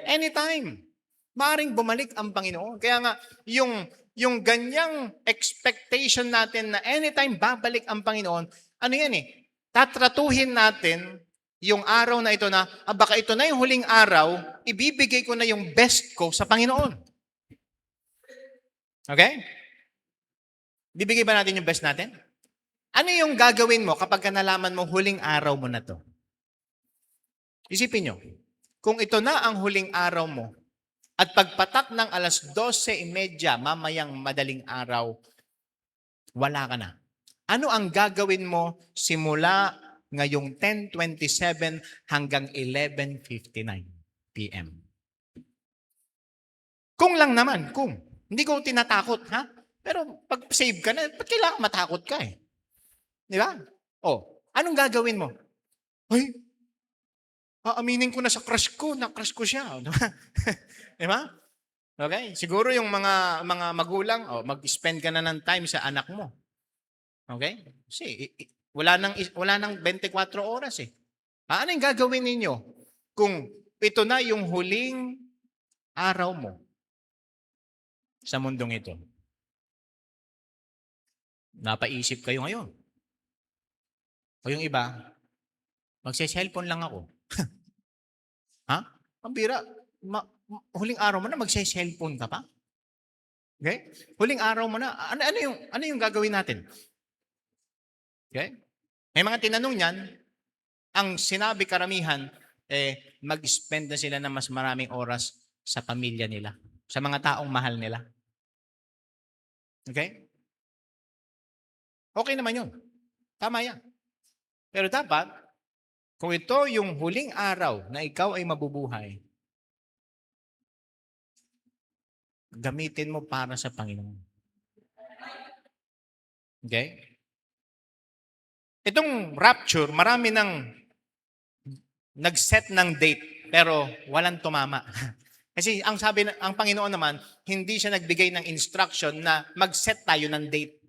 Anytime. Maaring bumalik ang Panginoon. Kaya nga, yung ganyang expectation natin na anytime babalik ang Panginoon, ano yan eh, tatratuhin natin yung araw na ito na, baka ito na yung huling araw, ibibigay ko na yung best ko sa Panginoon. Okay? Bibigay ba natin yung best natin? Ano yung gagawin mo kapag nalaman mo huling araw mo na to? Isipin nyo, kung ito na ang huling araw mo, at pagpatak ng alas 12:30, mamayang madaling araw, wala ka na. Ano ang gagawin mo simula ngayong 10:27 hanggang 11:59 p.m.? Kung lang naman, kung. Hindi ko tinatakot, ha? Pero pag save ka na, ba't kailangan matakot ka eh? Di ba? Anong gagawin mo? Ay, aaminin ko na sa crush ko, na-crush ko siya. Di ba? Okay? Siguro yung mga magulang, mag-spend ka na ng time sa anak mo. Okay? Kasi wala nang 24 oras eh. Ano yung gagawin ninyo kung ito na yung huling araw mo sa mundong ito? Napaisip kayo ngayon. O yung iba, magse-cellphone lang ako. Ha? Ang bira. Huling araw mo na magse-cellphone ka pa? Okay? Huling araw mo na, ano yung gagawin natin? Okay? May mga tinanong niyan, ang sinabi karamihan, mag-spend na sila ng mas maraming oras sa pamilya nila, sa mga taong mahal nila. Okay? Okay naman yun. Tama yan. Pero dapat, kung ito yung huling araw na ikaw ay mabubuhay, gamitin mo para sa Panginoon. Okay? Itong rapture, marami nang nag-set ng date, pero walang tumama. Kasi ang Panginoon naman, hindi siya nagbigay ng instruction na mag-set tayo ng date.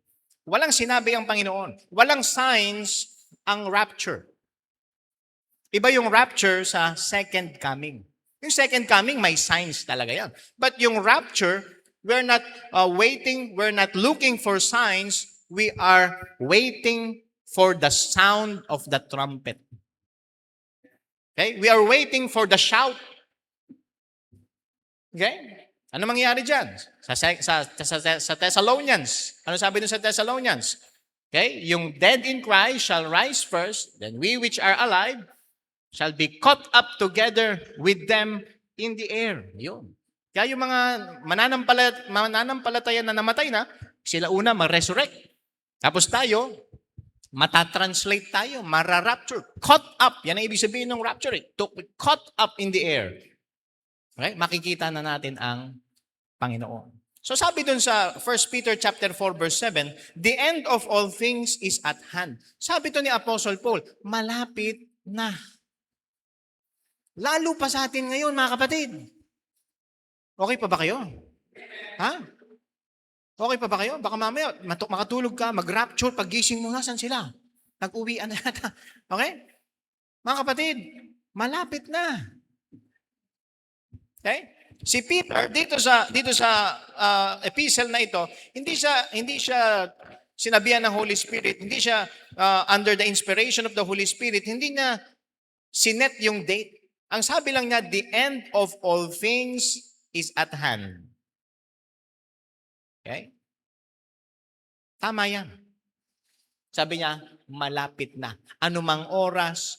Walang sinabi ang Panginoon. Walang signs ang rapture. Iba yung rapture sa second coming. Yung second coming, may signs talaga yan. But yung rapture, we're not waiting, we're not looking for signs, we are waiting for the sound of the trumpet. Okay? We are waiting for the shout. Okay? Ano mangyayari dyan? Sa Thessalonians. Ano sabi dun sa Thessalonians? Okay? Yung dead in Christ shall rise first, then we which are alive shall be caught up together with them in the air. Yun. Kaya yung mga mananampalataya na namatay na, sila una ma-resurrect. Tapos tayo, matatranslate tayo, mara-rapture. Caught up. Yan ang ibig sabihin ng rapture. Caught up in the air. Okay? Makikita na natin ang Panginoon. So sabi dun sa 1 Peter chapter 4 verse 7, the end of all things is at hand. Sabi to ni Apostle Paul, malapit na. Lalo pa sa atin ngayon, mga kapatid. Okay pa ba kayo? Ha? Okay pa ba kayo? Baka mamaya, makatulog ka, mag-rapture, pag-gising mo, nasan sila? Nag-uwian na yata. Okay? Mga kapatid, malapit na. Okay? Si Peter, dito sa epistle na ito, hindi siya sinabihan ng Holy Spirit, hindi siya under the inspiration of the Holy Spirit, hindi niya sinet yung date. Ang sabi lang niya, the end of all things is at hand. Okay? Tama yan. Sabi niya, malapit na. Anumang oras,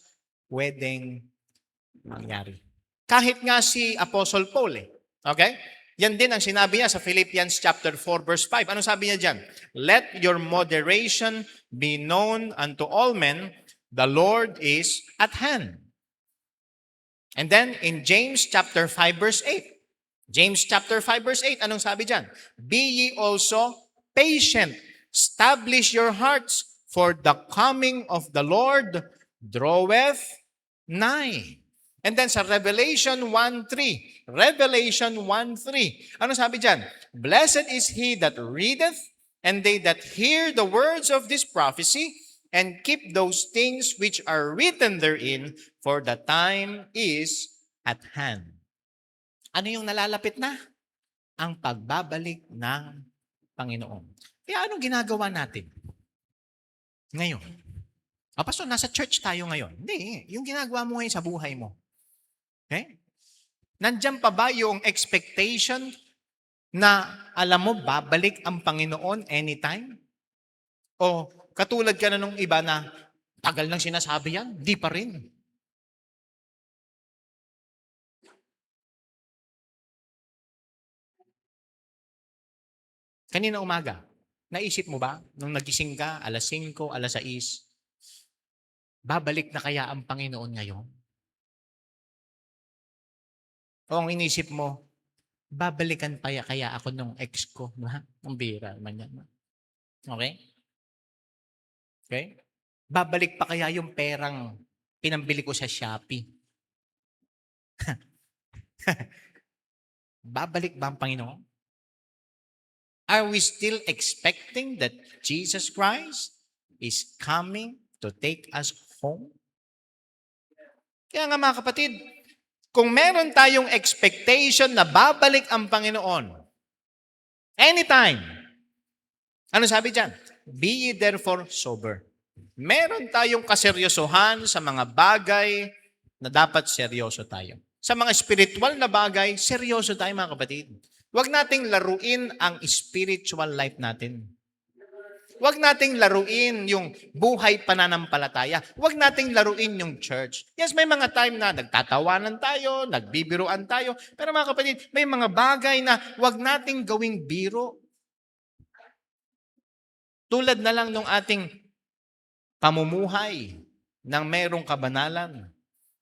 pwedeng mangyari. Kahit nga si Apostle Paul Okay? Yan din ang sinabi niya sa Philippians chapter 4 verse 5. Ano sabi niya dyan? Let your moderation be known unto all men, the Lord is at hand. And then in James chapter 5 verse 8. James chapter 5 verse 8, anong sabi dyan? Be ye also patient. Establish your hearts, for the coming of the Lord draweth nigh. And then sa Revelation 1:3. Revelation 1:3. Ano sabi dyan? Blessed is he that readeth, and they that hear the words of this prophecy, and keep those things which are written therein, for the time is at hand. Ano yung nalalapit na? Ang pagbabalik ng Panginoon. Kaya anong ginagawa natin ngayon? Pastor, nasa church tayo ngayon. Hindi, yung ginagawa mo ngayon sa buhay mo. Okay? Nandiyan pa ba yung expectation na alam mo, babalik ang Panginoon anytime? O katulad ka na nung iba na tagal nang sinasabi yan, di pa rin. Kanina umaga, naisip mo ba, nung nagising ka, 5:00, 6:00, babalik na kaya ang Panginoon ngayon? O ang inisip mo, babalikan pa kaya ako nung ex ko? Ang bira naman yan. Okay? Okay? Babalik pa kaya yung perang pinambili ko sa Shopee? Babalik ba ang Panginoon? Are we still expecting that Jesus Christ is coming to take us home? Kaya nga mga kapatid, kung meron tayong expectation na babalik ang Panginoon, anytime, ano sabi dyan? Be ye therefore sober. Meron tayong kaseryosohan sa mga bagay na dapat seryoso tayo. Sa mga spiritual na bagay, seryoso tayo mga kapatid. Huwag nating laruin ang spiritual life natin. Huwag nating laruin yung buhay pananampalataya. Huwag nating laruin yung church. Yes, may mga time na nagtatawanan tayo, nagbibiruan tayo. Pero mga kapatid, may mga bagay na huwag nating gawing biro. Tulad na lang nung ating pamumuhay ng mayroong kabanalan.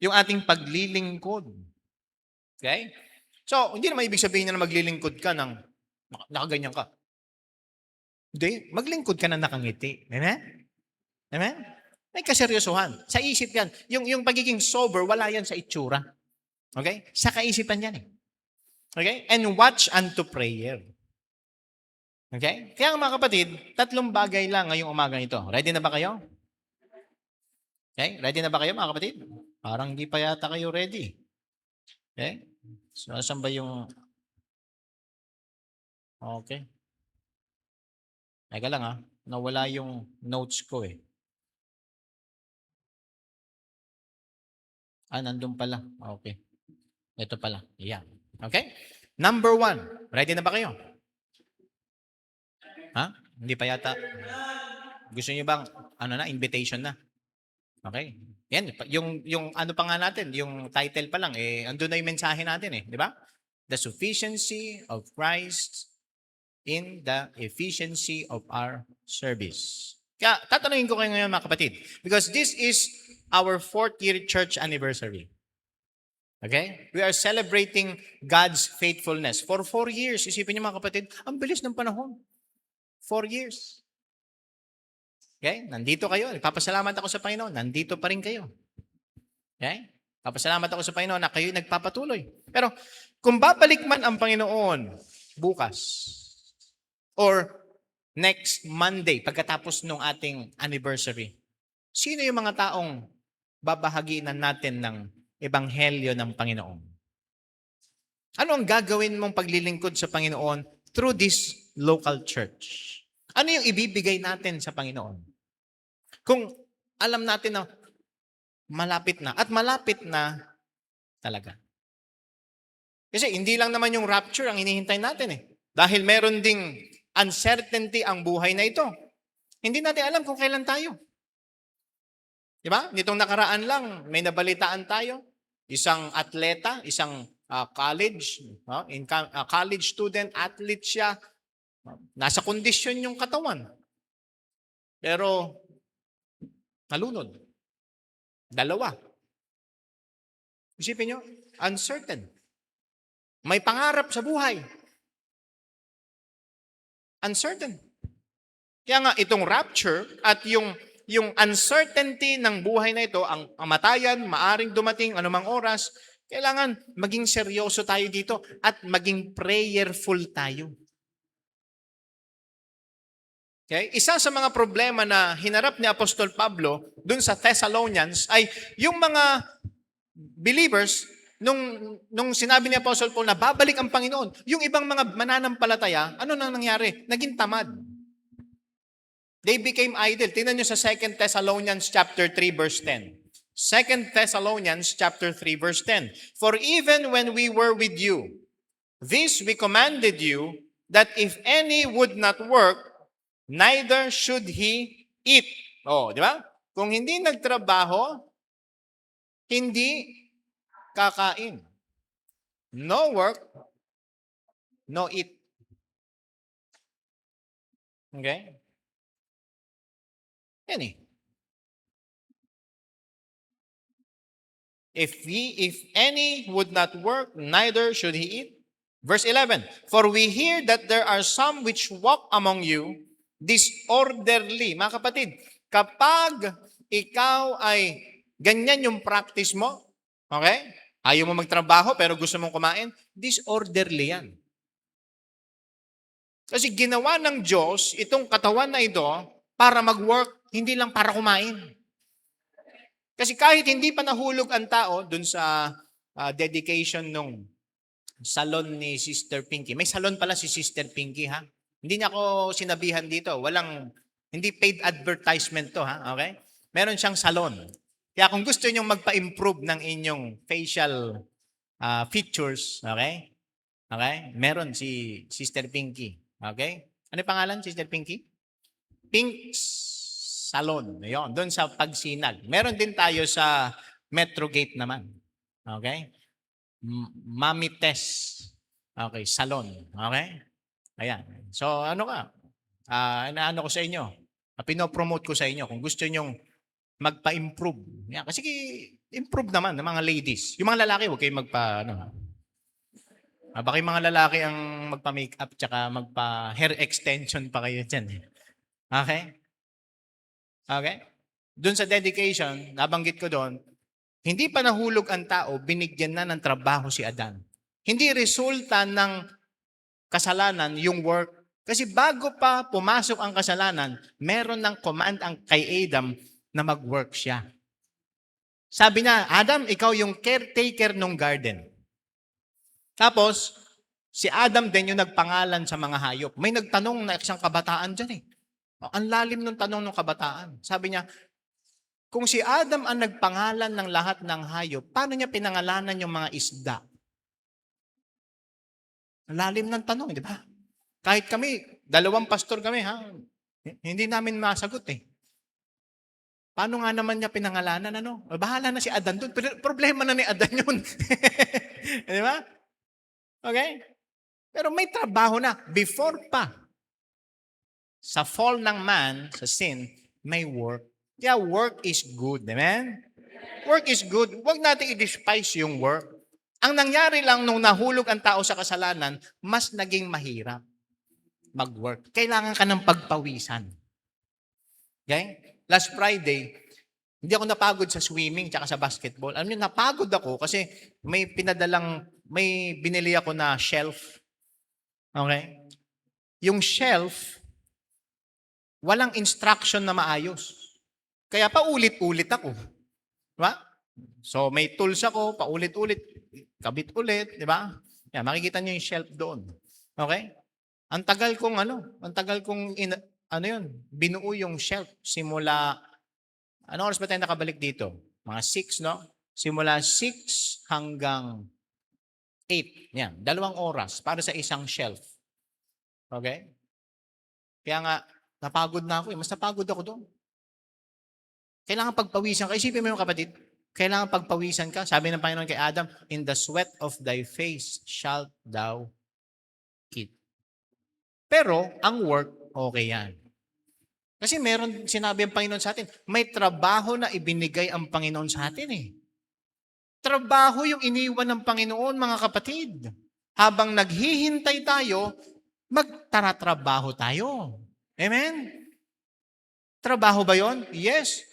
Yung ating paglilingkod. Okay? So, hindi naman ibig sabihin na maglilingkod ka ng nakaganyan ka. Hindi, maglingkod ka na nakangiti. Amen? Amen? May kaseryosohan. Sa isip yan. Yung pagiging sober, wala yan sa itsura. Okay? Sa kaisipan yan eh. Okay? And watch unto prayer. Okay? Kaya mga kapatid, 3 bagay lang ngayong umaga ito. Ready na ba kayo? Okay? Ready na ba kayo mga kapatid? Parang hindi pa yata kayo ready. Okay? So, saan ba yung... Okay. Teka lang nawala yung notes ko eh. Nandun pala. Okay. Ito pala. Yan. Okay? Number 1. Ready na ba kayo? Hindi pa yata. Gusto niyo bang, invitation na? Okay. Yan. Yung ano pa nga natin, yung title pa lang, andun na yung mensahe natin eh. Di ba? The sufficiency of Christ in the efficiency of our service. Kaya tatanungin ko kayo ngayon mga kapatid, because this is our 4th year church anniversary. Okay? We are celebrating God's faithfulness. For 4 years, isipin niyo mga kapatid, ang bilis ng panahon. 4 years. Okay? Nandito kayo. Nagpapasalamat ako sa Panginoon. Nandito pa rin kayo. Okay? Papasalamat ako sa Panginoon na kayo nagpapatuloy. Pero kung babalik man ang Panginoon bukas, or next Monday, pagkatapos ng ating anniversary, sino yung mga taong babahaginan natin ng ebanghelyo ng Panginoon? Ano ang gagawin mong paglilingkod sa Panginoon through this local church? Ano yung ibibigay natin sa Panginoon? Kung alam natin na malapit na, at malapit na talaga. Kasi hindi lang naman yung rapture ang hinihintay natin eh. Dahil meron ding uncertainty ang buhay na ito. Hindi natin alam kung kailan tayo. Diba? Nitong nakaraan lang, may nabalitaan tayo. Isang atleta, isang college student, athlete siya. Nasa kondisyon yung katawan. Pero, nalunod. 2. Isipin nyo, uncertain. May pangarap sa buhay. Uncertain. Kaya nga itong rapture at yung uncertainty ng buhay na ito, ang kamatayan, maaring dumating anumang oras, kailangan maging seryoso tayo dito at maging prayerful tayo. Okay? Isa sa mga problema na hinarap ni Apostol Pablo dun sa Thessalonians ay yung mga believers nung sinabi ni Apostle Paul na babalik ang Panginoon, yung ibang mga mananampalataya, ano nang nangyari? Naging tamad. They became idle. Tingnan nyo sa 2 Thessalonians chapter 3 verse 10. 2 Thessalonians chapter 3 verse 10. For even when we were with you, this we commanded you, that if any would not work, neither should he eat. Oh, di ba? Kung hindi nagtrabaho, hindi kakain. No work, no eat. Okay? Yan eh. If any would not work, neither should he eat. Verse 11, for we hear that there are some which walk among you disorderly. Mga kapatid, kapag ikaw ay ganyan yung practice mo, okay? Ayaw mo magtrabaho pero gusto mong kumain, disorderly yan. Kasi ginawa ng Diyos itong katawan na ito para mag-work, hindi lang para kumain. Kasi kahit hindi pa nahulog ang tao dun sa dedication nung salon ni Sister Pinky. May salon pala si Sister Pinky, ha? Hindi niya ako sinabihan dito. Hindi paid advertisement to, ha? Okay? Meron siyang salon. Kaya kung gusto niyo magpa-improve ng inyong facial features, okay? Okay? Meron si Sister Pinky. Okay? Ano yung pangalan, Sister Pinky? Pink Salon. Yun, doon sa Pagsinag. Meron din tayo sa Metro Gate naman. Okay? Mami Tess. Okay, Salon. Okay? Ayan. So, ano ka? Inaano ko sa inyo? Pinopromote ko sa inyo kung gusto nyong magpa-improve. Yan. Kasi improve naman ng mga ladies. Yung mga lalaki, huwag kayong baka yung mga lalaki ang magpa-makeup tsaka magpa-hair extension pa kayo dyan. Okay? Okay? Doon sa dedication, nabanggit ko doon, hindi pa nahulog ang tao, binigyan na ng trabaho si Adan. Hindi resulta ng kasalanan yung work. Kasi bago pa pumasok ang kasalanan, meron ng command ang kay Adam na mag-work siya. Sabi niya, Adam, ikaw yung caretaker ng garden. Tapos, si Adam din yung nagpangalan sa mga hayop. May nagtanong na isang kabataan dyan eh. Ang lalim ng tanong ng kabataan. Sabi niya, kung si Adam ang nagpangalan ng lahat ng hayop, paano niya pinangalanan yung mga isda? Ang lalim ng tanong, di ba? Kahit kami, 2 pastor kami, ha? Hindi namin masagot eh. Paano nga naman niya pinangalanan, ano? Bahala na si Adan doon. Problema na ni Adan yun. Di ba? Okay? Pero may trabaho na. Before pa, sa fall ng man, sa sin, may work. Kaya work is good. Amen? Work is good. Huwag natin i-despise yung work. Ang nangyari lang nung nahulog ang tao sa kasalanan, mas naging mahirap mag-work. Kailangan ka ng pagpawisan. Okay? Last Friday, hindi ako napagod sa swimming tsaka sa basketball. Alam niyo, napagod ako kasi may binili ako na shelf. Okay? Yung shelf, walang instruction na maayos. Kaya paulit-ulit ako. Diba? So may tools ako, paulit-ulit, kabit ulit, di ba? Yan, makikita niyo yung shelf doon. Okay? Ang tagal kong binuo yung shelf simula, ano oras ba tayo nakabalik dito? Mga 6, no? Simula 6 hanggang 8. Yan, 2 oras para sa isang shelf. Okay? Kaya nga, napagod na ako eh. Mas napagod ako doon. Kailangan pagpawisan ka. Isipin mo yung kapatid, kailangan pagpawisan ka. Sabi ng Panginoon kay Adam, in the sweat of thy face shalt thou eat. Pero, ang work, okay yan. Kasi meron sinabi ang Panginoon sa atin, may trabaho na ibinigay ang Panginoon sa atin eh. Trabaho yung iniwan ng Panginoon, mga kapatid. Habang naghihintay tayo, magtaratrabaho tayo. Amen? Trabaho ba yon? Yes.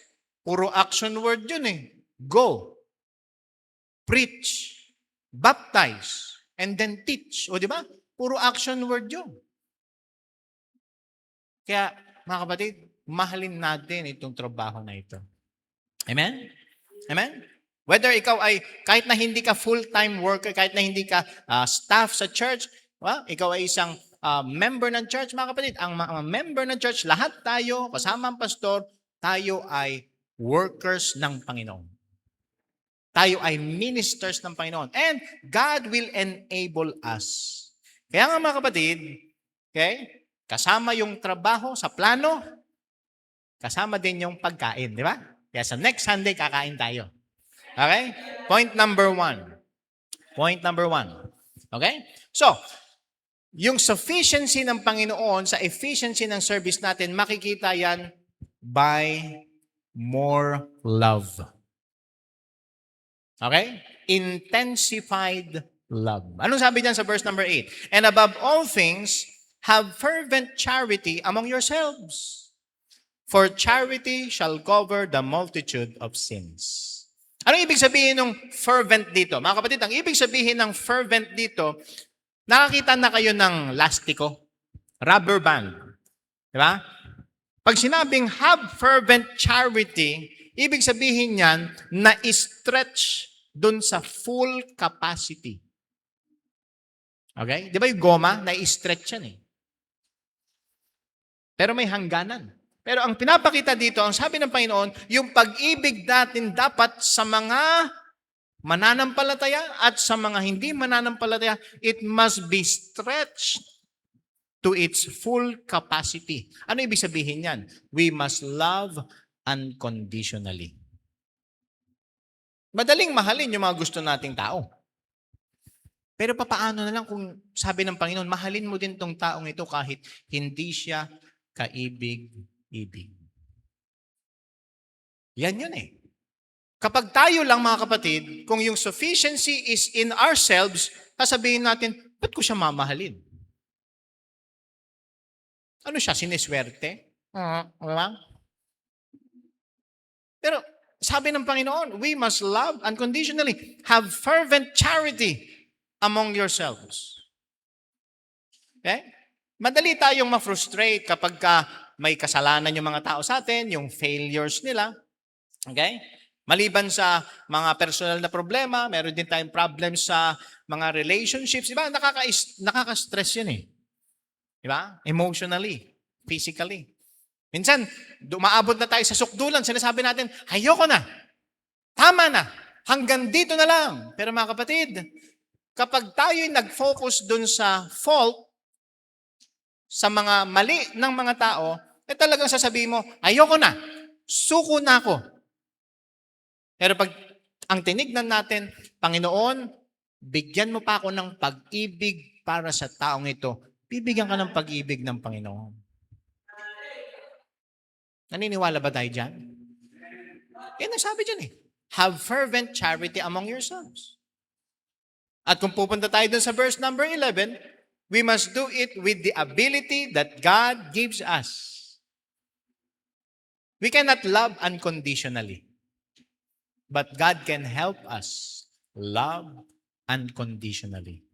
Puro action word yun eh. Go. Preach. Baptize. And then teach. O di ba? Puro action word yun. Kaya, mga kapatid, mahalin natin itong trabaho na ito. Amen? Amen? Whether ikaw ay, kahit na hindi ka full-time worker, kahit na hindi ka staff sa church, ikaw ay isang member ng church, mga kapatid, ang mga member ng church, lahat tayo, kasama ang pastor, tayo ay workers ng Panginoon. Tayo ay ministers ng Panginoon. And God will enable us. Kaya nga mga kapatid, okay, kasama yung trabaho sa plano, kasama din yung pagkain, di ba? Kaya sa next Sunday, kakain tayo. Okay? Point number 1. Point number 1. Okay? So, yung sufficiency ng Panginoon sa efficiency ng service natin, makikita yan by more love. Okay? Intensified love. Anong sabi diyan sa verse number 8? And above all things, have fervent charity among yourselves. For charity shall cover the multitude of sins. Ano ibig sabihin ng fervent dito? Mga kapatid, ang ibig sabihin ng fervent dito, nakakita na kayo ng lastiko, rubber band. Di ba? Pag sinabing have fervent charity, ibig sabihin niyan na stretch dun sa full capacity. Okay? Di ba yung goma, na-stretch yan eh. Pero may hangganan. Pero ang pinapakita dito, ang sabi ng Panginoon, yung pag-ibig natin dapat sa mga mananampalataya at sa mga hindi mananampalataya, it must be stretched to its full capacity. Ano ibig sabihin yan? We must love unconditionally. Madaling mahalin yung mga gusto nating tao. Pero papaano na lang kung sabi ng Panginoon, mahalin mo din tong taong ito kahit hindi siya kaibig-ibig. Yan yun eh. Kapag tayo lang mga kapatid, kung yung sufficiency is in ourselves, sasabihin natin, ba't ko siya mamahalin? Ano siya, siniswerte? Pero sabi ng Panginoon, we must love unconditionally. Have fervent charity among yourselves. Okay? Madali tayong ma-frustrate kapag may kasalanan yung mga tao sa atin, yung failures nila. Okay? Maliban sa mga personal na problema, meron din tayong problems sa mga relationships. Diba? Nakaka-stress yun eh. Diba? Emotionally, physically. Minsan, dumaabot na tayo sa sukdulan, sinasabi natin, ayoko na. Tama na. Hanggang dito na lang. Pero mga kapatid, kapag tayo'y nag-focus dun sa fault, sa mga mali ng mga tao, talagang sasabihin mo, ayoko na. Suko na ako. Pero pag ang tinignan natin, Panginoon, bigyan mo pa ako ng pag-ibig para sa taong ito. Bibigyan ka ng pag-ibig ng Panginoon. Naniniwala ba tayo dyan? Nasabi dyan eh. Have fervent charity among yourselves. At kung pupunta tayo dun sa verse number 11, we must do it with the ability that God gives us. We cannot love unconditionally. But God can help us love unconditionally.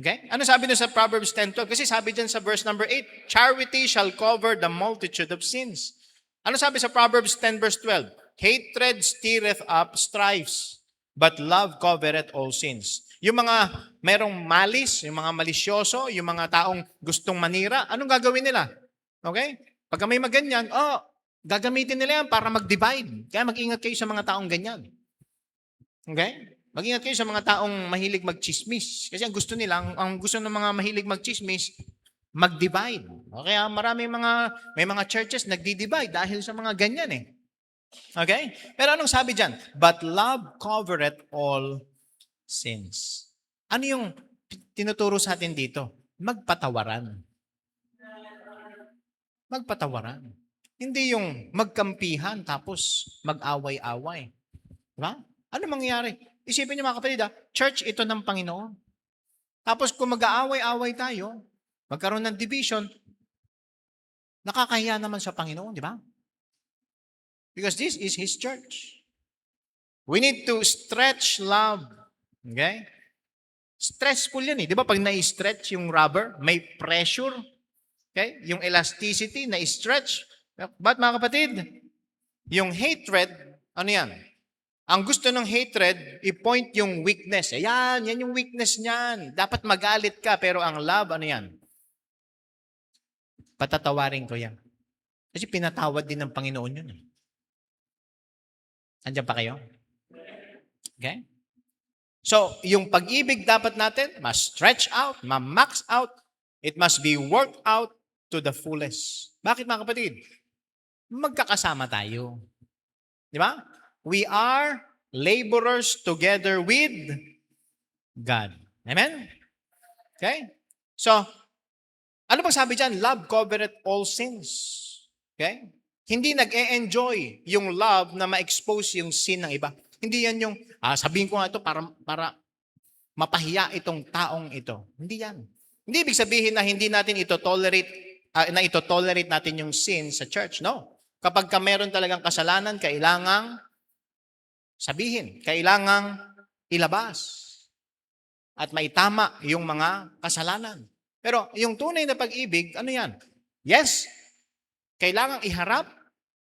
Okay? Ano sabi doon sa Proverbs 10:12? Kasi sabi dyan sa verse number 8, charity shall cover the multitude of sins. Ano sabi sa Proverbs 10 verse 12? Hatred stirreth up strifes, but love covereth all sins. Yung mga merong malis, yung mga malisyoso, yung mga taong gustong manira, anong gagawin nila? Okay? Pagka may maganyan, gagamitin nila yan para mag-divide. Kaya mag-ingat kayo sa mga taong ganyan. Okay? Mag-ingat kayo sa mga taong mahilig mag-chismis. Kasi ang gusto nila, ang gusto ng mga mahilig mag-chismis, mag-divide. Kaya may mga churches nagdi-divide dahil sa mga ganyan eh. Okay? Pero anong sabi dyan? But love covereth all sins. Ano yung tinuturo sa atin dito? Magpatawaran. Magpatawaran. Hindi yung magkampihan tapos mag-away-away. Diba? Ano mangyayari? Isipin niyo mga kapatid, church ito ng Panginoon. Tapos kung mag-aaway-away tayo, magkaroon ng division, nakakahiya naman sa Panginoon, di ba? Because this is His church. We need to stretch love. Okay? Stressful yan eh. Di ba pag na-stretch yung rubber, may pressure. Okay? Yung elasticity, na-stretch. But mga kapatid, yung hatred, ano yan? Ang gusto ng hatred, i-point yung weakness. Ayan, yan yung weakness niyan. Dapat magalit ka, pero ang love, ano yan? Patatawarin ko yan. Kasi pinatawad din ng Panginoon yun. Andiyan pa kayo? Okay? So, yung pag-ibig dapat natin, must stretch out, ma-max out, it must be worked out to the fullest. Bakit mga kapatid? Magkakasama tayo. Di ba? We are laborers together with God. Amen? Okay? So, ano bang sabi dyan? Love covereth all sins. Okay? Hindi nag-e-enjoy yung love na ma-expose yung sin ng iba. Hindi yan yung, sabihin ko nga ito para mapahiya itong taong ito. Hindi yan. Hindi ibig sabihin na hindi natin ito-tolerate natin yung sin sa church. No. Kapag meron talagang kasalanan, kailangang sabihin, kailangang ilabas at maitama yung mga kasalanan. Pero yung tunay na pag-ibig, ano yan? Yes, kailangang iharap,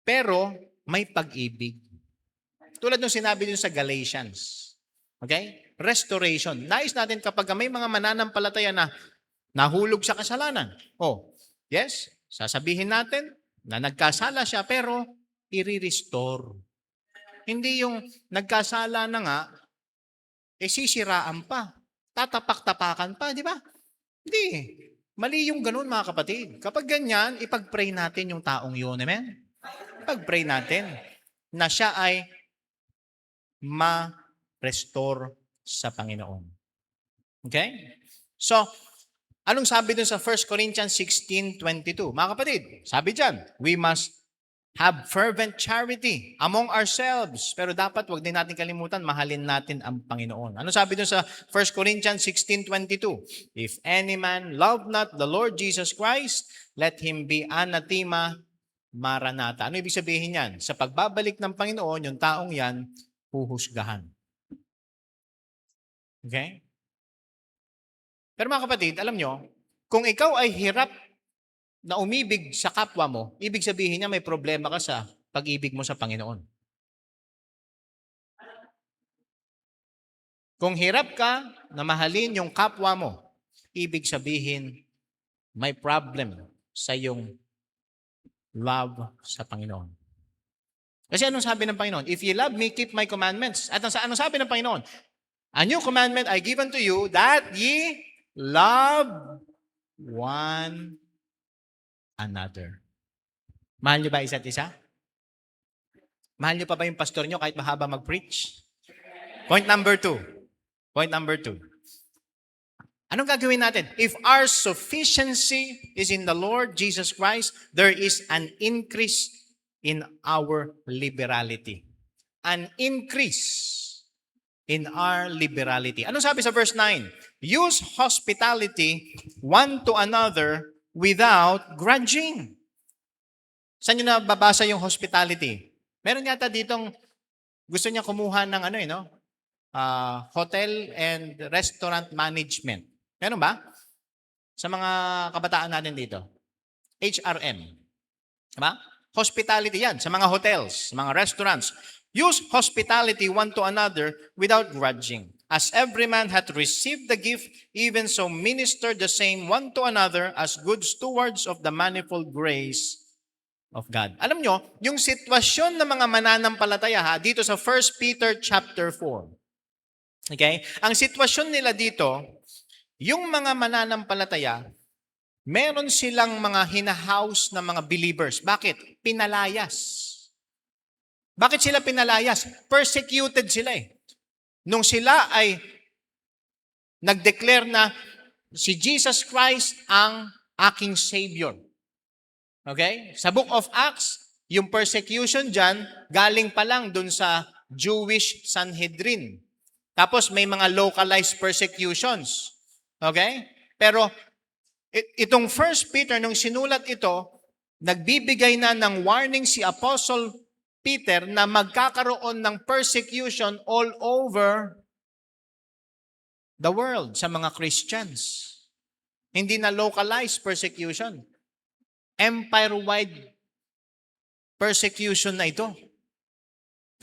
pero may pag-ibig. Tulad ng sinabi din sa Galatians. Okay? Restoration. Nais natin kapag may mga mananampalataya na nahulog sa kasalanan. Yes, sasabihin natin na nagkasala siya, pero i-restore. Hindi yung nagkasala na nga, sisiraan pa. Tatapak-tapakan pa, di ba? Hindi. Mali yung ganun mga kapatid. Kapag ganyan, ipag-pray natin yung taong yun. Amen? Ipag-pray natin na siya ay ma-restore sa Panginoon. Okay? So, anong sabi dun sa 1 Corinthians 16:22? Mga kapatid, sabi dyan, we must have fervent charity among ourselves. Pero dapat wag din natin kalimutan, mahalin natin ang Panginoon. Ano sabi dun sa 1 Corinthians 16:22? If any man love not the Lord Jesus Christ, let him be anathema maranatha. Ano ibig sabihin yan? Sa pagbabalik ng Panginoon, yung taong yan, huhusgahan. Okay? Pero mga kapatid, alam nyo, kung ikaw ay hirap na umibig sa kapwa mo, ibig sabihin niya may problema ka sa pag-ibig mo sa Panginoon. Kung hirap ka na mahalin yung kapwa mo, ibig sabihin may problem sa yung love sa Panginoon. Kasi anong sabi ng Panginoon? If you love me, keep my commandments. At anong sabi ng Panginoon? A new commandment I give unto you, that ye love one another. Mahal niyo ba isa't isa? Mahal niyo pa ba yung pastor niyo kahit mahaba mag-preach? Point number 2. Anong gagawin natin? If our sufficiency is in the Lord Jesus Christ, there is an increase in our liberality. An increase in our liberality. Anong sabi sa verse 9? Use hospitality one to another without grudging. Saan nyo nababasa yung hospitality? Meron yata ditong gusto niya kumuha ng hotel and restaurant management. Meron ba? Sa mga kabataan natin dito. HRM. Diba? Hospitality yan. Sa mga hotels, sa mga restaurants. Use hospitality one to another without grudging. As every man hath received the gift, even so minister the same one to another as good stewards of the manifold grace of God. Alam nyo, yung sitwasyon ng mga mananampalataya dito sa 1 Peter chapter 4. Okay? Ang sitwasyon nila dito, yung mga mananampalataya, meron silang mga hinahouse na mga believers. Bakit? Pinalayas. Bakit sila pinalayas? Persecuted sila eh. Nung sila ay nag-declare na si Jesus Christ ang aking Savior. Okay? Sa Book of Acts, yung persecution dyan, galing pa lang dun sa Jewish Sanhedrin. Tapos may mga localized persecutions. Okay? Pero itong 1 Peter, nung sinulat ito, nagbibigay na ng warning si Apostle Peter na magkakaroon ng persecution all over the world sa mga Christians. Hindi na localized persecution. Empire-wide persecution na ito.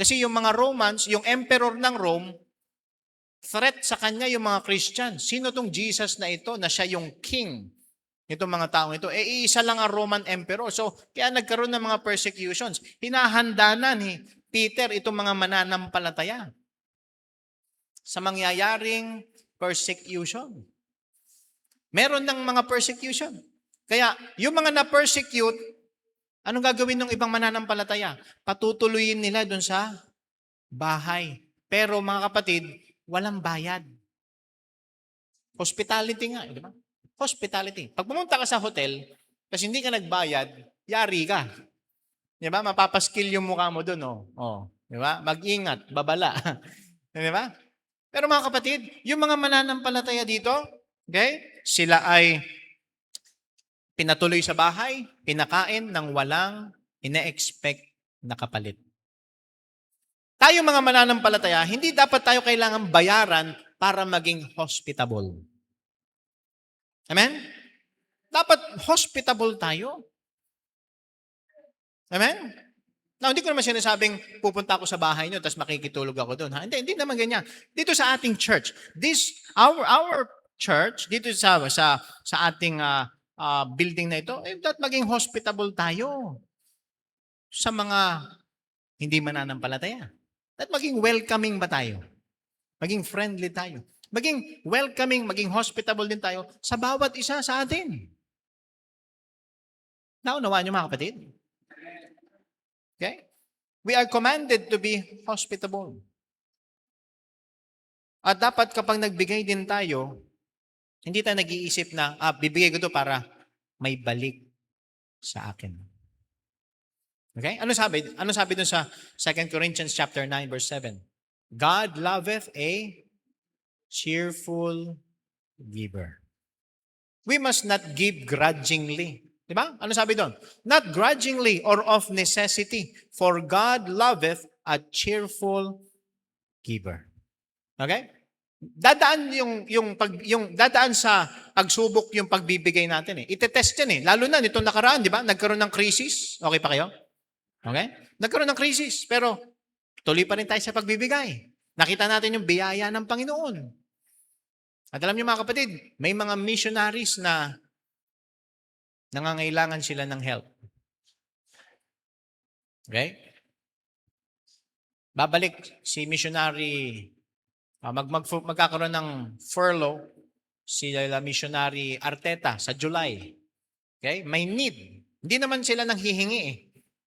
Kasi yung mga Romans, yung emperor ng Rome, threat sa kanya yung mga Christian. Sino tong Jesus na ito na siya yung king? Itong mga taong ito. Iisa lang ang Roman emperor. So, kaya nagkaroon ng mga persecutions. Hinahanda na ni Peter itong mga mananampalataya sa mangyayaring persecution. Meron ng mga persecution. Kaya, yung mga na-persecute, anong gagawin ng ibang mananampalataya? Patutuloyin nila dun sa bahay. Pero mga kapatid, walang bayad. Hospitality nga, di ba? Hospitality. Pag pumunta ka sa hotel, kasi hindi ka nagbayad, yari ka. Di ba? Mapapaskill yung mukha mo dun, oh. Oh. Di ba? Mag-ingat, babala. Di ba? Pero mga kapatid, yung mga mananampalataya dito, okay, sila ay pinatuloy sa bahay, pinakain ng walang ina-expect na kapalit. Tayo mga mananampalataya, hindi dapat tayo kailangan bayaran para maging hospitable. Amen? Dapat hospitable tayo. Amen? Now, hindi ko naman sinasabing pupunta ako sa bahay niyo tapos makikitulog ako doon. Ha? Hindi naman ganyan. Dito sa ating church, our church, dito sa ating building na ito, dapat maging hospitable tayo sa mga hindi mananampalataya. Dapat maging welcoming ba tayo? Maging friendly tayo. Maging welcoming, maging hospitable din tayo sa bawat isa sa atin. Naunawaan niyo mga kapatid? Okay? We are commanded to be hospitable. At dapat kapag nagbigay din tayo, hindi tayo nag-iisip na, bibigay ko to para may balik sa akin. Okay? Ano sabi? Ano sabi dun sa 2 Corinthians chapter 9 verse 7? God loveth a cheerful giver. We must not give grudgingly. Diba? Ano sabi doon? Not grudgingly or of necessity, for God loveth a cheerful giver. Okay? Dadaan dadaan sa pagsubok yung pagbibigay natin eh. Ite-test yan eh. Lalo na nitong nakaraan, di ba? Nagkaroon ng crisis. Okay pa kayo? Okay? Nagkaroon ng crisis, pero tuloy pa rin tayo sa pagbibigay. Nakita natin yung biyaya ng Panginoon. At alam niyo mga kapatid, may mga missionaries na nangangailangan sila ng help. Okay? Babalik si missionary, magkakaroon ng furlough si missionary Arteta sa July. Okay? May need. Hindi naman sila nanghihingi eh.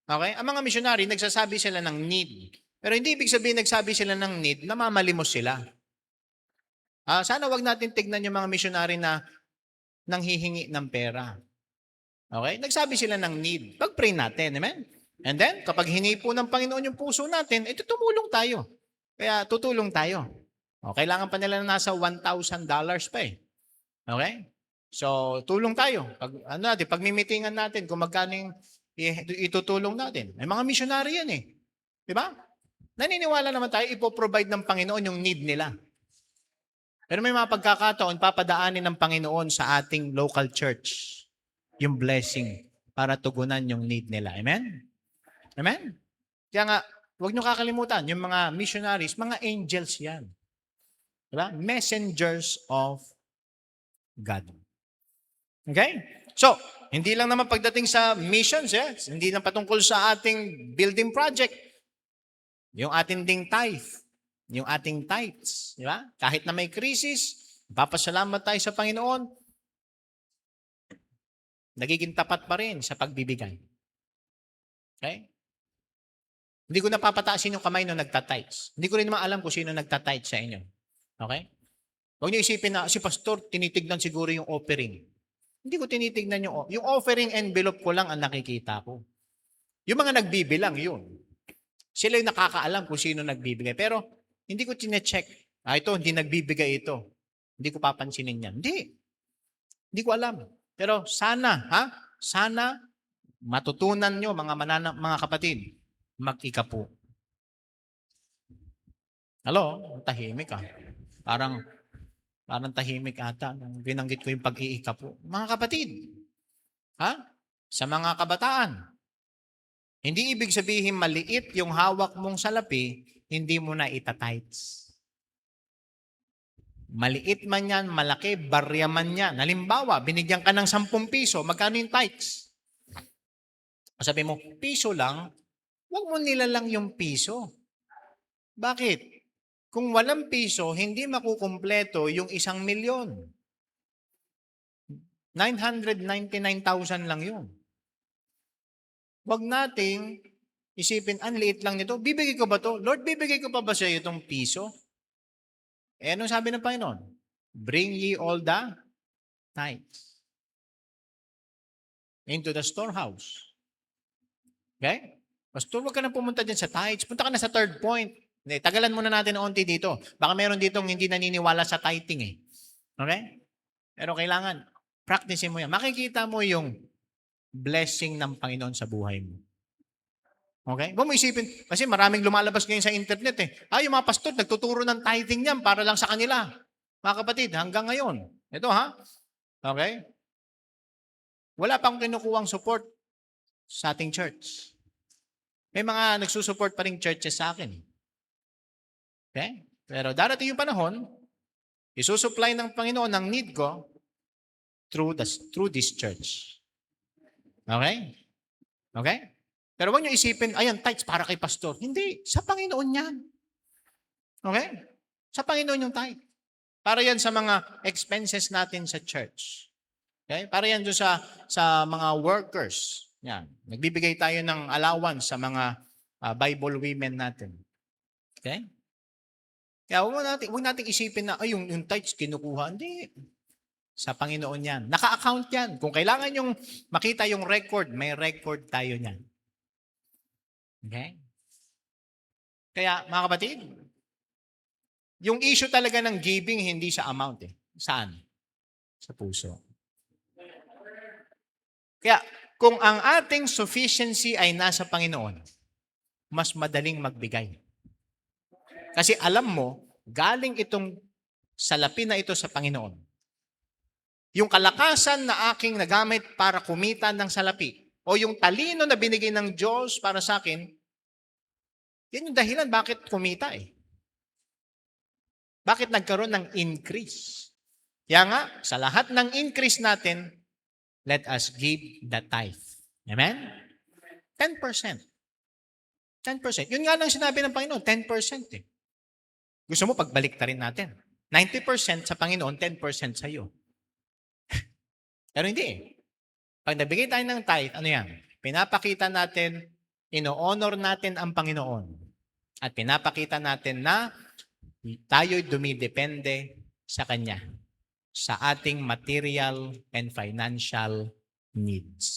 Okay? Ang mga missionary, nagsasabi sila ng need. Pero hindi ibig sabihin nagsabi sila ng need, namamalimos sila. Sana wag natin tignan yung mga missionary na nanghihingi ng pera. Okay? Nagsabi sila ng need. Pag-pray natin. Amen? And then, kapag hingi po ng Panginoon yung puso natin, ito tumulong tayo. Kaya tutulong tayo. O, kailangan pa nila na nasa $1,000 pa eh. Okay? So, tulong tayo. Pag mimitingan natin kung magkano itutulong natin. May mga missionary yan eh. Diba? Naniniwala naman tayo, ipoprovide ng Panginoon yung need nila. Pero may mga pagkakataon, papadaanin ng Panginoon sa ating local church yung blessing para tugunan yung need nila. Amen? Amen? Kaya nga, huwag nyo kakalimutan, yung mga missionaries, mga angels yan. Diba? Messengers of God. Okay? So, hindi lang naman pagdating sa missions, hindi lang patungkol sa ating building project. Yung ating ding tithe, yung ating tithes, di ba? Kahit na may krisis, papasalamat tayo sa Panginoon, nagiging tapat pa rin sa pagbibigay. Okay? Hindi ko napapataasin yung kamay nung nagtatites. Hindi ko rin naman alam kung sino nagtatites sa inyo. Okay? Huwag niyo isipin na si pastor, tinitignan siguro yung offering. Hindi ko tinitignan yung offering envelope ko lang ang nakikita ko. Yung mga nagbibilang, yun. Sila yung nakakaalam kung sino nagbibigay. Pero hindi ko tine-check. Ito, hindi nagbibigay ito. Hindi ko papansinin yan. Hindi ko alam. Pero sana, sana matutunan nyo, mga kapatid, mag-ikapu. Hello? Tahimik ah. Parang tahimik ata nung binanggit ko yung pag-iikapu. Mga kapatid, sa mga kabataan, Hindi ibig sabihin maliit yung hawak mong salapi, hindi mo na itatights. Maliit man yan, malaki, barya man yan. Halimbawa, binigyan ka ng 10 piso, magkano yung tithes? Sabi mo, piso lang, huwag mo nilalang yung piso. Bakit? Kung walang piso, hindi makukumpleto yung 1,000,000. 999,000 lang yun. Huwag nating isipin, ang liit lang nito. Bibigay ko ba to? Lord, bibigay ko pa ba sa iyo itong piso? Eh, anong sabi ng Panginoon? Bring ye all the tithes into the storehouse. Okay? Pastor, huwag ka na pumunta dyan sa tithes. Punta ka na sa third point. Hindi, tagalan muna natin ng onti dito. Baka meron ditong hindi naniniwala sa tithing eh. Okay? Pero kailangan, practice mo yan. Makikita mo yung blessing ng Panginoon sa buhay mo. Okay? Huwag mo isipin, kasi maraming lumalabas ngayon sa internet eh. Yung mga pastor, nagtuturo ng tithing niyan para lang sa kanila. Mga kapatid, hanggang ngayon. Ito ha? Okay? Wala pang kinukuhang support sa ating church. May mga nagsusupport pa rin churches sa akin. Okay? Pero darating yung panahon, isusupply ng Panginoon ang need ko through this church. Okay? Okay? Pero huwag niyo isipin, ayan, tithes para kay pastor. Hindi. Sa Panginoon yan. Okay? Sa Panginoon yung tithe. Para yan sa mga expenses natin sa church. Okay? Para yan doon sa mga workers. Yan. Nagbibigay tayo ng allowance sa mga Bible women natin. Okay? Kaya huwag natin isipin na, yung tithes kinukuha. Hindi. Sa Panginoon yan. Naka-account yan. Kung kailangan yung makita yung record, may record tayo niyan. Okay? Kaya, mga kapatid, yung issue talaga ng giving, hindi sa amount eh. Saan? Sa puso. Kaya, kung ang ating sufficiency ay nasa Panginoon, mas madaling magbigay. Kasi alam mo, galing itong salapi na ito sa Panginoon. Yung kalakasan na aking nagamit para kumita ng salapi, o yung talino na binigay ng Diyos para sa akin, yan yung dahilan bakit kumita eh. Bakit nagkaroon ng increase? Kaya nga, sa lahat ng increase natin, let us give the tithe. Amen? 10%. 10%. Yun nga lang sinabi ng Panginoon, 10% eh. Gusto mo pagbalik ta rin natin. 90% sa Panginoon, 10% sa iyo. Pero hindi eh. Pag nabigay tayo ng tithe, ano yan? Pinapakita natin, ino-honor natin ang Panginoon. At pinapakita natin na tayo'y dumidepende sa Kanya. Sa ating material and financial needs.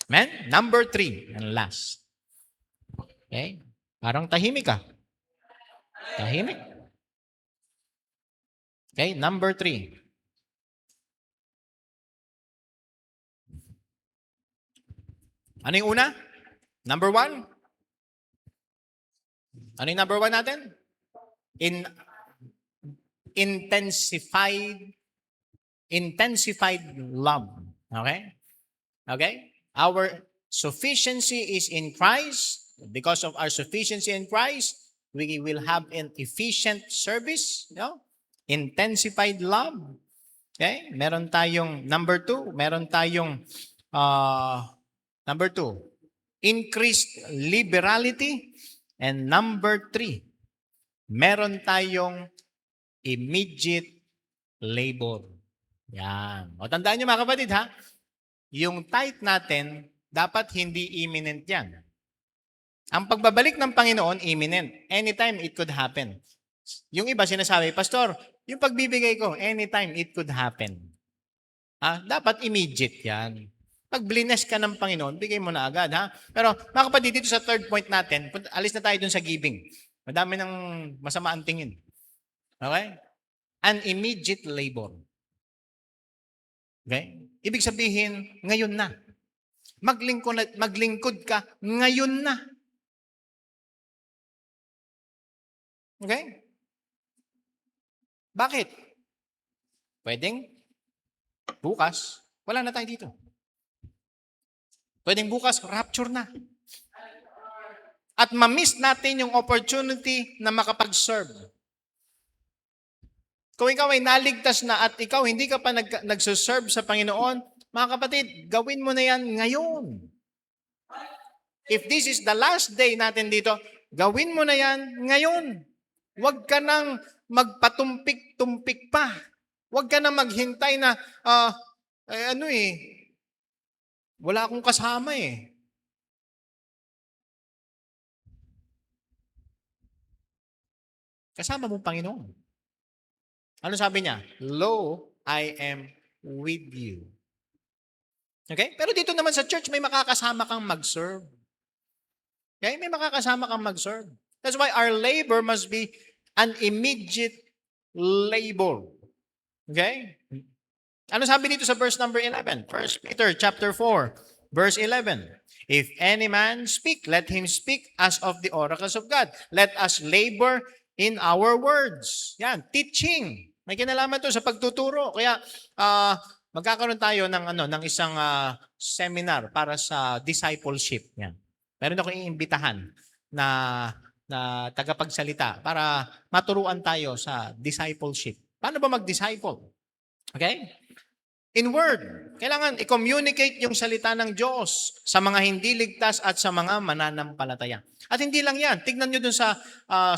Amen? Number 3, and last. Okay? Parang tahimik ka. Tahimik. Okay, number 3. Ano yung una? Number 1? Ano yung number 1 natin? Intensified love. Okay? Okay? Our sufficiency is in Christ. Because of our sufficiency in Christ, we will have an efficient service. Intensified love. Okay? Meron tayong number 2. Meron tayong number 2, increased liberality. And number 3, meron tayong immediate labor. Yan. O tandaan nyo mga kapatid ha, yung tithe natin, dapat hindi imminent yan. Ang pagbabalik ng Panginoon, imminent. Anytime it could happen. Yung iba sinasabi, Pastor, yung pagbibigay ko, anytime it could happen. Dapat immediate yan. Pag blines ka ng Panginoon, bigay mo na agad, ha? Pero, mga kapatid, dito sa third point natin, alis na tayo dun sa giving. Madami ng masama ang tingin. Okay? An immediate labor. Okay? Ibig sabihin, ngayon na. Maglingkod ka, ngayon na. Okay? Bakit? Pwedeng bukas, wala na tayo dito. Pwedeng bukas, rapture na. at ma-miss natin yung opportunity na makapag-serve. Kung ikaw ay naligtas na at ikaw hindi ka pa nagsuserve sa Panginoon, mga kapatid, gawin mo na yan ngayon. If this is the last day natin dito, gawin mo na yan ngayon. Huwag ka nang magpatumpik-tumpik pa. Huwag ka nang maghintay na, wala akong kasama eh. Kasama mo Panginoon. Ano sabi niya? Lo, I am with you. Okay? Pero dito naman sa church, may makakasama kang mag-serve. Okay? May makakasama kang mag-serve. That's why our labor must be an immediate labor. Okay? Ano sabi dito sa verse number 11? 1 Peter chapter 4, verse 11. If any man speak, let him speak as of the oracles of God. Let us labor in our words. Yan, teaching. May kinalaman to sa pagtuturo. Kaya magkakaroon tayo ng isang seminar para sa discipleship. Yan. Meron ako iimbitahan na tagapagsalita para maturuan tayo sa discipleship. Paano ba mag-disciple? Okay? In word, kailangan i-communicate yung salita ng Diyos sa mga hindi ligtas at sa mga mananampalataya. At hindi lang yan. Tignan nyo dun sa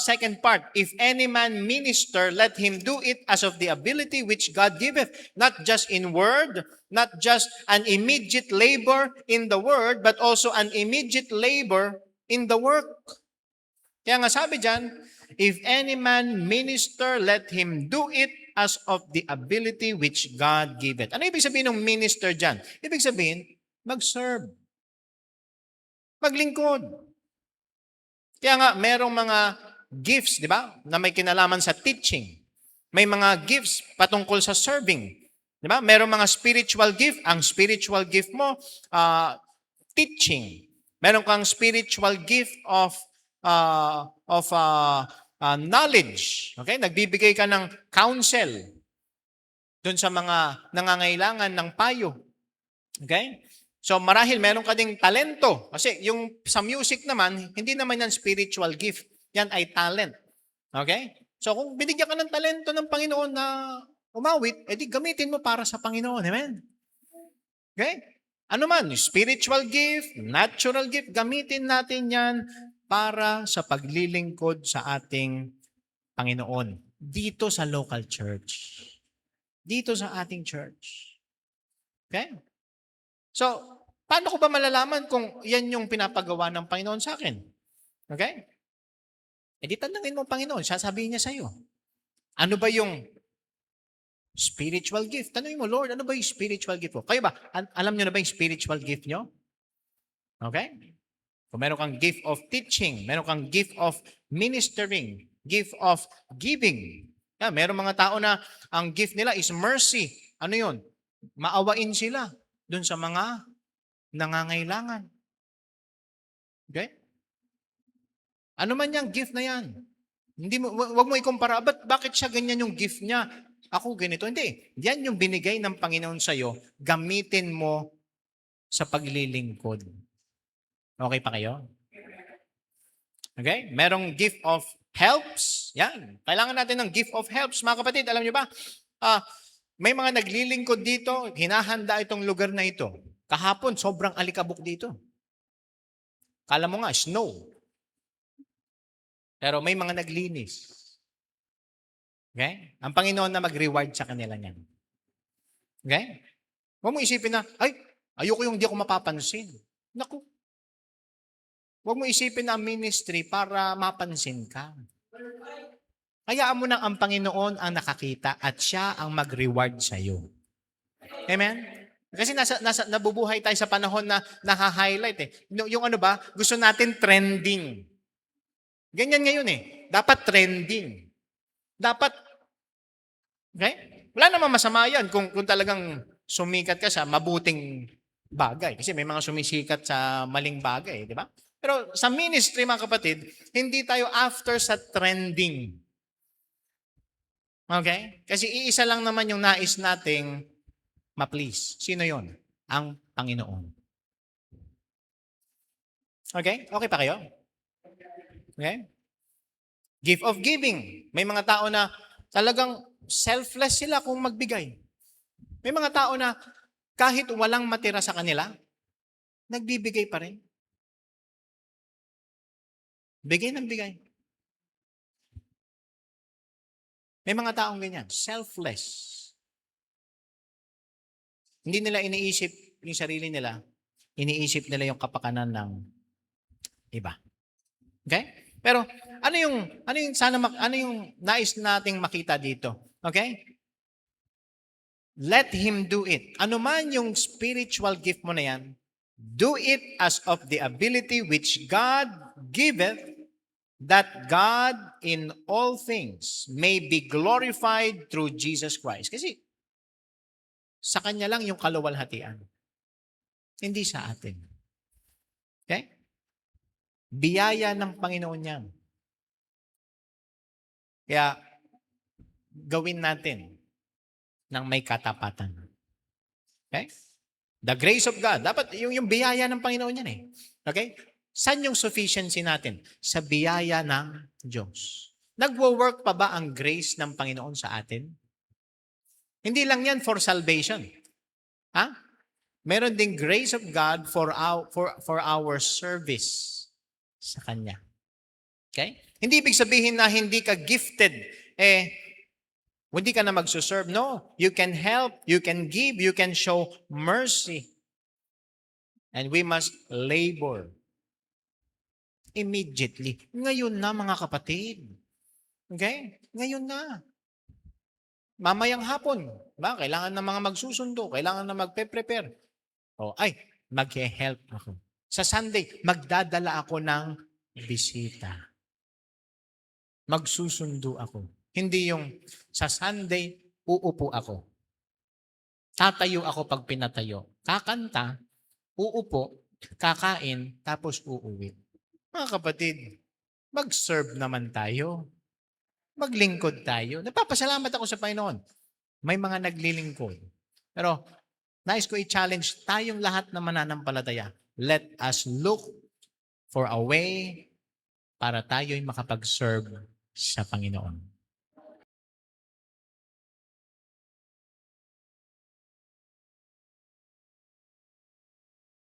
second part. If any man minister, let him do it as of the ability which God giveth. Not just in word, not just an immediate labor in the word, but also an immediate labor in the work. Kaya nga sabi dyan, if any man minister, let him do it as of the ability which God giveth. Ano ibig sabihin ng minister dyan? Ibig sabihin, mag-serve. Maglingkod. Kaya nga, merong mga gifts, di ba, na may kinalaman sa teaching. May mga gifts patungkol sa serving. Di ba? Merong mga spiritual gift. Ang spiritual gift mo, teaching. Meron kang spiritual gift of knowledge. Okay? Nagbibigay ka ng counsel dun sa mga nangangailangan ng payo. Okay? So marahil meron ka ding talento. Kasi yung sa music naman, hindi naman yan spiritual gift. Yan ay talent. Okay? So kung binigyan ka ng talento ng Panginoon na umawit, edi gamitin mo para sa Panginoon. Amen? Okay? Ano man, spiritual gift, natural gift, gamitin natin yan para sa paglilingkod sa ating Panginoon. Dito sa local church. Dito sa ating church. Okay? So, paano ko ba malalaman kung yan yung pinapagawa ng Panginoon sa akin? Okay? E di tanungin mo, Panginoon, sasabihin niya sa'yo. Ano ba yung spiritual gift? Tanungin mo, Lord, ano ba yung spiritual gift mo? Kayo ba, alam niyo na ba yung spiritual gift nyo? Okay? Kung meron kang gift of teaching, meron kang gift of ministering, gift of giving. Yeah, meron mga tao na ang gift nila is mercy. Ano yun? Maawain sila dun sa mga nangangailangan. Okay? Ano man yung gift na yan? Hindi mo, wag mo ikumpara, bakit siya ganyan yung gift niya? Ako ganito. Hindi. Yan yung binigay ng Panginoon sa'yo. Gamitin mo sa paglilingkod. Okay pa kayo? Okay? Merong gift of helps. Yan. Kailangan natin ng gift of helps. Mga kapatid, alam niyo ba? May mga naglilingkod dito, hinahanda itong lugar na ito. Kahapon, sobrang alikabok dito. Kala mo nga, snow. Pero may mga naglinis. Okay? Ang Panginoon na mag-reward sa kanila niyan. Okay? Huwag mo isipin na, ayoko yung di ako mapapansin. Naku. Huwag mo isipin na ministry para mapansin ka. Hayaan mo na ang Panginoon ang nakakita at siya ang mag-reward sa iyo. Amen? Kasi nabubuhay tayo sa panahon na naka-highlight eh. Yung ano ba, gusto natin trending. Ganyan ngayon eh. Dapat trending. Dapat, okay? Wala namang masama yan kung talagang sumikat ka sa mabuting bagay. Kasi may mga sumisikat sa maling bagay, di ba? Pero sa ministry, mga kapatid, hindi tayo after sa trending. Okay? Kasi iisa lang naman yung nais nating ma-please. Sino yon? Ang Panginoon. Okay? Okay pa kayo? Okay? Gift of giving. May mga tao na talagang selfless sila kung magbigay. May mga tao na kahit walang matira sa kanila, nagbibigay pa rin. Bigay ng bigay. May mga taong ganyan, selfless. Hindi nila iniisip yung sarili nila, iniisip nila yung kapakanan ng iba. Okay? Pero ano yung nais nating makita dito? Okay? Let him do it. Ano man yung spiritual gift mo na yan, do it as of the ability which God giveth, that God in all things may be glorified through Jesus Christ. Kasi sa Kanya lang yung kaluwalhatian. Hindi sa atin. Okay? Biyaya ng Panginoon yan. Kaya, gawin natin ng may katapatan. Okay? The grace of God. Dapat yung biyaya ng Panginoon yan eh. Okay? Saan yung sufficiency natin? Sa biyaya ng Diyos. Nagwo-work pa ba ang grace ng Panginoon sa atin? Hindi lang yan for salvation. Ha? Meron ding grace of God for our service sa Kanya. Okay? Hindi ibig sabihin na hindi ka gifted, hindi ka na magsuserve. No, you can help, you can give, you can show mercy. And we must labor immediately. Ngayon na, mga kapatid. Okay? Ngayon na. Mamayang hapon, ba? Kailangan na mga magsusundo, kailangan na magpe-prepare. Mag-help ako. Sa Sunday, magdadala ako ng bisita. Magsusundo ako. Hindi yung sa Sunday, uupo ako. Tatayo ako pag pinatayo. Kakanta, uupo, kakain, tapos uuwi. Mga kapatid, mag-serve naman tayo. Maglingkod tayo. Nagpapasalamat ako sa Panginoon. May mga naglilingkod. Pero nais ko i-challenge tayong lahat na mananampalataya. Let us look for a way para tayo'y makapag-serve sa Panginoon.